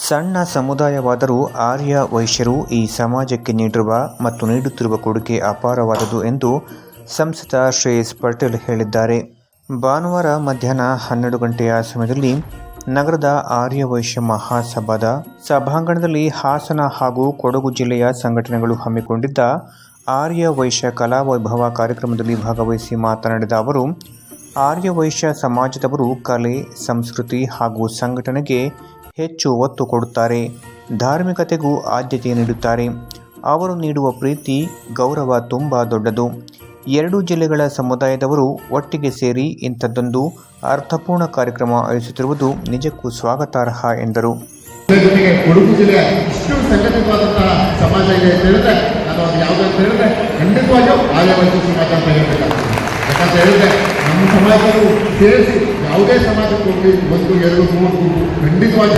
ಸಣ್ಣ ಸಮುದಾಯವಾದರೂ ಆರ್ಯ ವೈಶ್ಯರು ಈ ಸಮಾಜಕ್ಕೆ ನೀಡಿರುವ ಮತ್ತು ನೀಡುತ್ತಿರುವ ಕೊಡುಗೆ ಅಪಾರವಾದುದು ಎಂದು ಸಂಸದ ಶ್ರೇಯಸ್ ಪಟೇಲ್ ಹೇಳಿದ್ದಾರೆ. ಭಾನುವಾರ ಮಧ್ಯಾಹ್ನ 12 ಗಂಟೆಯ ಸಮಯದಲ್ಲಿ ನಗರದ ಆರ್ಯ ವೈಶ್ಯ ಮಹಾಸಭಾದ ಸಭಾಂಗಣದಲ್ಲಿ ಹಾಸನ ಹಾಗೂ ಕೊಡಗು ಜಿಲ್ಲೆಯ ಸಂಘಟನೆಗಳು ಹಮ್ಮಿಕೊಂಡಿದ್ದ ಆರ್ಯ ವೈಶ್ಯ ಕಲಾ ವೈಭವ ಕಾರ್ಯಕ್ರಮದಲ್ಲಿ ಭಾಗವಹಿಸಿ ಮಾತನಾಡಿದ ಅವರು, ಆರ್ಯ ವೈಶ್ಯ ಸಮಾಜದವರು ಕಲೆ, ಸಂಸ್ಕೃತಿ ಹಾಗೂ ಸಂಘಟನೆಗೆ ಹೆಚ್ಚು ಒತ್ತು ಕೊಡುತ್ತಾರೆ. ಧಾರ್ಮಿಕತೆಗೂ ಆದ್ಯತೆ ನೀಡುತ್ತಾರೆ. ಅವರು ನೀಡುವ ಪ್ರೀತಿ, ಗೌರವ ತುಂಬ ದೊಡ್ಡದು. ಎರಡೂ ಜಿಲ್ಲೆಗಳ ಸಮುದಾಯದವರು ಒಟ್ಟಿಗೆ ಸೇರಿ ಇಂಥದ್ದೊಂದು ಅರ್ಥಪೂರ್ಣ ಕಾರ್ಯಕ್ರಮ ಆಯೋಜಿಸುತ್ತಿರುವುದು ನಿಜಕ್ಕೂ ಸ್ವಾಗತಾರ್ಹ ಎಂದರು. ಜೊತೆಗೆ ಕೊಡಗು ಜಿಲ್ಲೆಯ ಇಷ್ಟು ಸಂಘಟಿತವಾದಂತಹ ಸಮಾಜ ಇದೆ ಅಂತ ಹೇಳಿದ್ರೆ, ನಾನು ಅದು ಯಾವುದು ಅಂತ ಹೇಳಿದ್ರೆ ಖಂಡಿತವಾಗಿಯೂ ಆರ್ಯ ವೈಶ್ಯ ಸಮಾಜ ಅಂತ ಹೇಳಬೇಕಾಗ್ತದೆ. ಯಾಕಂತ ಹೇಳಿದ್ರೆ ನಮ್ಮ ಸಮಾಜವು ಸೇರಿಸಿ ಯಾವುದೇ ಸಮಾಜಕ್ಕೆ ಹೋಗಿ 1, 2, 3 ಖಂಡಿತವಾಗಿ